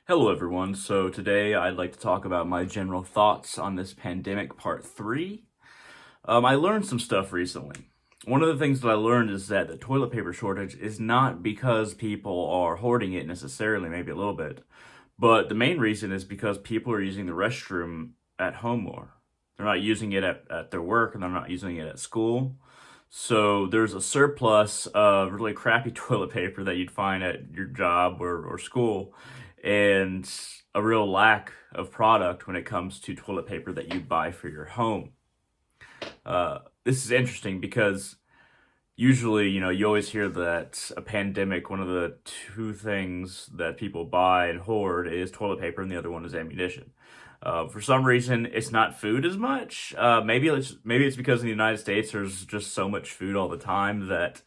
Hello, everyone. So today I'd like to talk about my general thoughts on this pandemic part three. I learned some stuff recently. One of the things that I learned is that the toilet paper shortage is not because people are hoarding it necessarily, maybe a little bit, but the main reason is because people are using the restroom at home more. They're not using it at their work and they're not using it at school. So there's a surplus of really crappy toilet paper that you'd find at your job or school, and a real lack of product when it comes to toilet paper that you buy for your home. This is interesting because usually, you always hear that a pandemic, one of the two things that people buy and hoard is toilet paper, and the other one is ammunition. For some reason, it's not food as much. Maybe it's because in the United States there's just so much food all the time that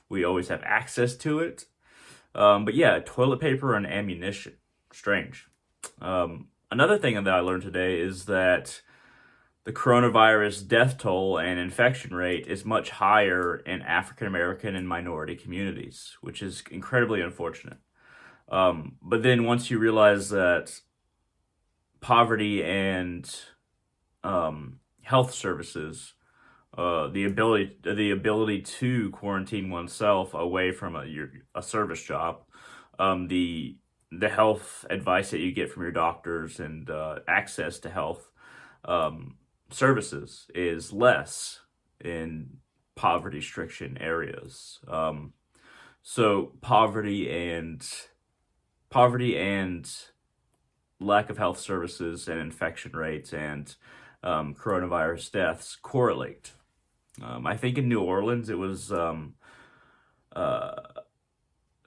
we always have access to it. But yeah, toilet paper and ammunition. Strange. Another thing that I learned today is that the coronavirus death toll and infection rate is much higher in African American and minority communities, which is incredibly unfortunate. But then once you realize that poverty and health services, the ability to quarantine oneself away from a service job, the health advice that you get from your doctors and access to health services is less in poverty-stricken areas. So poverty and lack of health services and infection rates and coronavirus deaths correlate. I think in New Orleans it was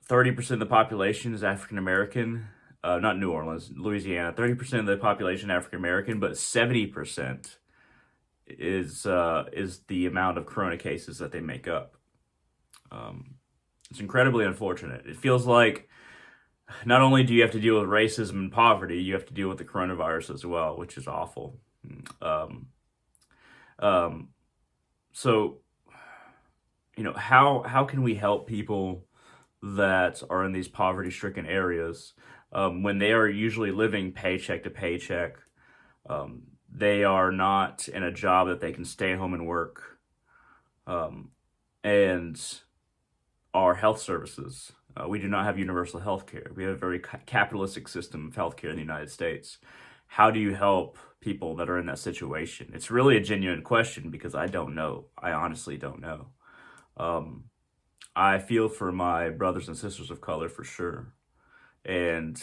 30% of the population is African American. Not New Orleans, Louisiana. 30% of the population African American, but 70% is the amount of corona cases that they make up. It's incredibly unfortunate. It feels like not only do you have to deal with racism and poverty, you have to deal with the coronavirus as well, which is awful. Um, um, so, how can we help people that are in these poverty-stricken areas when they are usually living paycheck to paycheck? They are not in a job that they can stay home and work, and our health services. We do not have universal health care. We have a very capitalistic system of healthcare in the United States. How do you help people that are in that situation? It's really a genuine question because I don't know. I honestly don't know. Um, I feel for my brothers and sisters of color for sure, and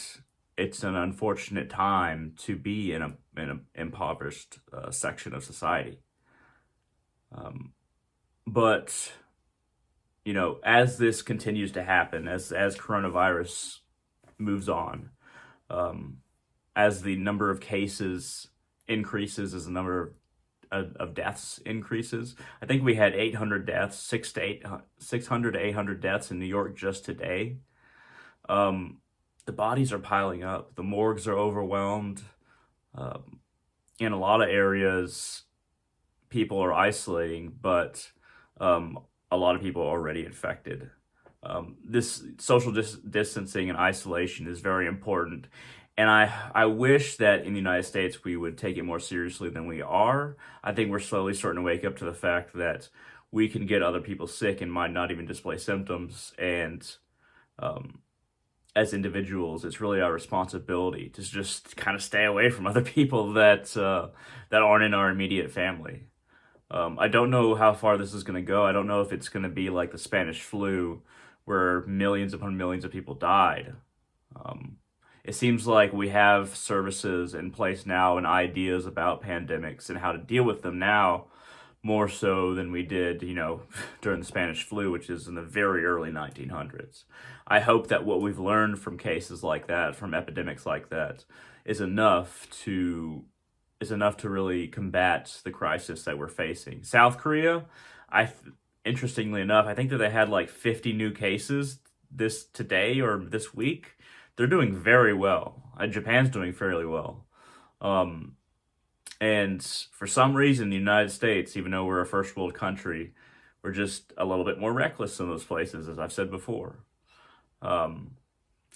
it's an unfortunate time to be in a impoverished section of society. Um, but as this continues to happen, as coronavirus moves on, um, as the number of cases increases, as the number of deaths increases. I think we had 800 deaths, 600 to 800 deaths in New York just today. Um, the bodies are piling up. The morgues are overwhelmed. Um, in a lot of areas, people are isolating, but um, a lot of people are already infected. This social distancing and isolation is very important. And I wish that in the United States we would take it more seriously than we are. I think we're slowly starting to wake up to the fact that we can get other people sick and might not even display symptoms. And um, as individuals, it's really our responsibility to just kind of stay away from other people that aren't in our immediate family. I don't know how far this is going to go. I don't know if it's going to be like the Spanish flu, where millions upon millions of people died. Um, it seems like we have services in place now and ideas about pandemics and how to deal with them now, more so than we did, during the Spanish flu, which is in the very early 1900s. I hope that what we've learned from cases like that, from epidemics like that, is enough to really combat the crisis that we're facing. South Korea, interestingly enough, I think that they had like 50 new cases this today or this week. They're doing very well. Japan's doing fairly well. Um, and for some reason, the United States, even though we're a first world country, we're just a little bit more reckless in those places, as I've said before. Um,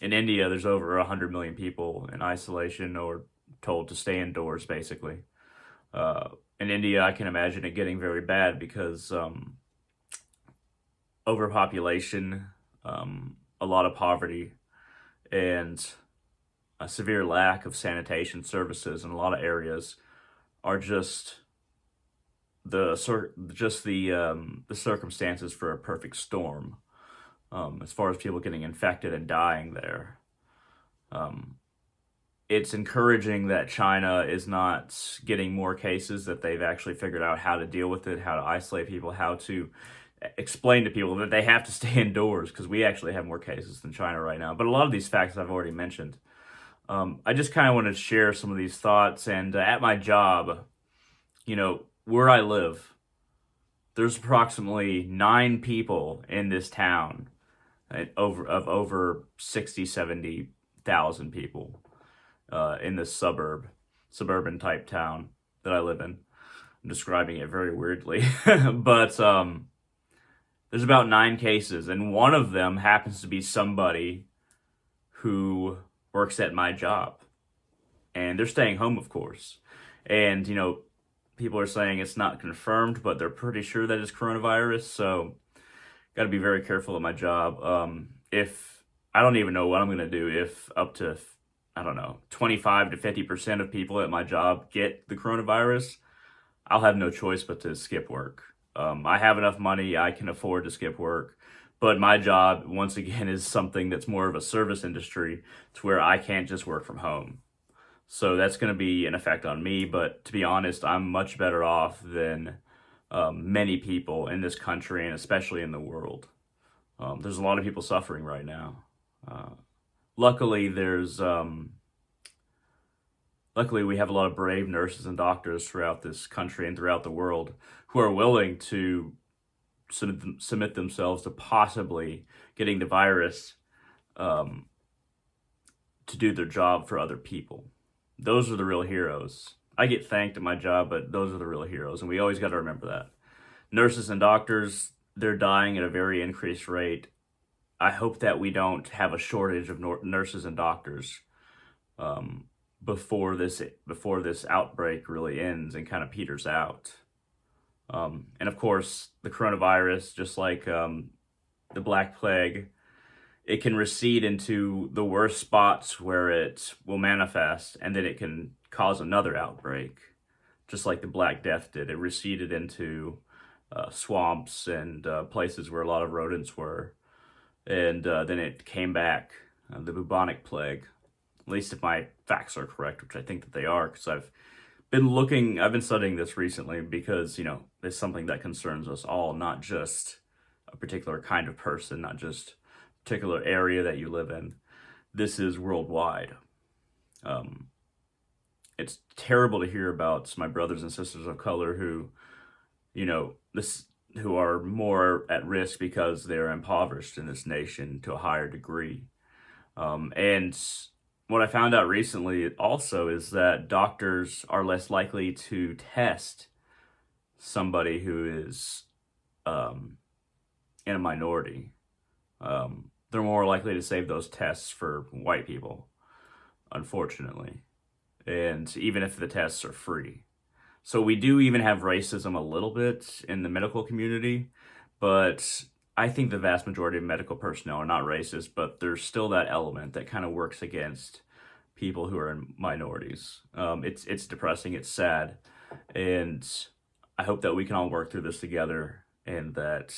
In India, there's over 100 million people in isolation or told to stay indoors, basically. Uh, in India, I can imagine it getting very bad because overpopulation, a lot of poverty, and a severe lack of sanitation services in a lot of areas are just the circumstances for a perfect storm. As far as people getting infected and dying there, um, it's encouraging that China is not getting more cases, that they've actually figured out how to deal with it, how to isolate people, how to explain to people that they have to stay indoors, because we actually have more cases than China right now. But a lot of these facts I've already mentioned. I just kind of want to share some of these thoughts. And at my job, where I live, there's approximately 9 people in this town, over 60, 70,000 people in this suburban type town that I live in. I'm describing it very weirdly, but there's about 9 cases, and one of them happens to be somebody who works at my job, and they're staying home, of course. And people are saying it's not confirmed, but they're pretty sure that it's coronavirus. So, got to be very careful at my job. If I don't even know what I'm gonna do if up to, I don't know, 25 to 50% of people at my job get the coronavirus, I'll have no choice but to skip work. I have enough money, I can afford to skip work. But my job, once again, is something that's more of a service industry to where I can't just work from home. So that's going to be an effect on me. But to be honest, I'm much better off than many people in this country and especially in the world. There's a lot of people suffering right now. Uh, luckily, luckily we have a lot of brave nurses and doctors throughout this country and throughout the world who are willing to submit themselves to possibly getting the virus um, to do their job for other people. Those are the real heroes. I get thanked at my job, but those are the real heroes, and we always got to remember that. Nurses and doctors, they're dying at a very increased rate. I hope that we don't have a shortage of nurses and doctors um, before this outbreak really ends and kind of peters out. And of course, the coronavirus, just like the Black Plague, it can recede into the worst spots where it will manifest, and then it can cause another outbreak, just like the Black Death did. It receded into swamps and places where a lot of rodents were, and then it came back, the bubonic plague, at least if my facts are correct, which I think that they are, because I've been studying this recently because, it's something that concerns us all, not just a particular kind of person, not just a particular area that you live in. This is worldwide. Um, it's terrible to hear about my brothers and sisters of color who are more at risk because they're impoverished in this nation to a higher degree. And what I found out recently also is that doctors are less likely to test somebody who is um, in a minority. They're more likely to save those tests for white people, unfortunately. And even if the tests are free. So we do even have racism a little bit in the medical community, but I think the vast majority of medical personnel are not racist, but there's still that element that kind of works against people who are in minorities. It's depressing, it's sad, and I hope that we can all work through this together, and that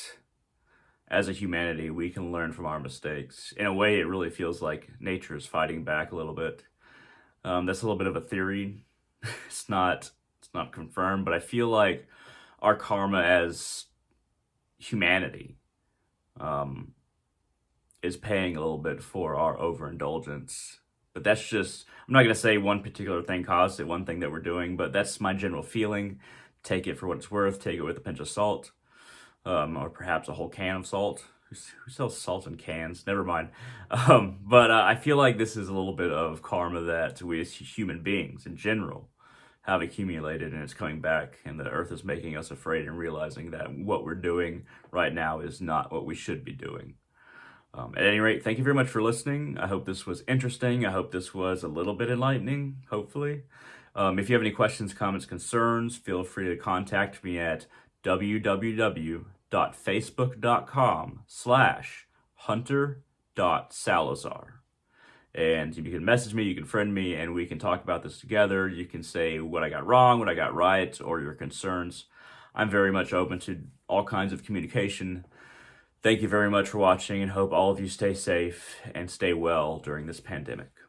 as a humanity we can learn from our mistakes. In a way, it really feels like nature is fighting back a little bit. That's a little bit of a theory. It's not confirmed, but I feel like our karma as humanity um, is paying a little bit for our overindulgence. But that's just, I'm not going to say one particular thing caused it, one thing that we're doing, but that's my general feeling. Take it for what it's worth, take it with a pinch of salt, or perhaps a whole can of salt. Who sells salt in cans? Never mind. But I feel like this is a little bit of karma that we as human beings in general have accumulated, and it's coming back, and the earth is making us afraid and realizing that what we're doing right now is not what we should be doing. At any rate, thank you very much for listening. I hope this was interesting. I hope this was a little bit enlightening, hopefully. If you have any questions, comments, concerns, feel free to contact me at www.facebook.com/hunter.salazar. And you can message me, you can friend me, and we can talk about this together. You can say what I got wrong, what I got right, or your concerns. I'm very much open to all kinds of communication. Thank you very much for watching, and hope all of you stay safe and stay well during this pandemic.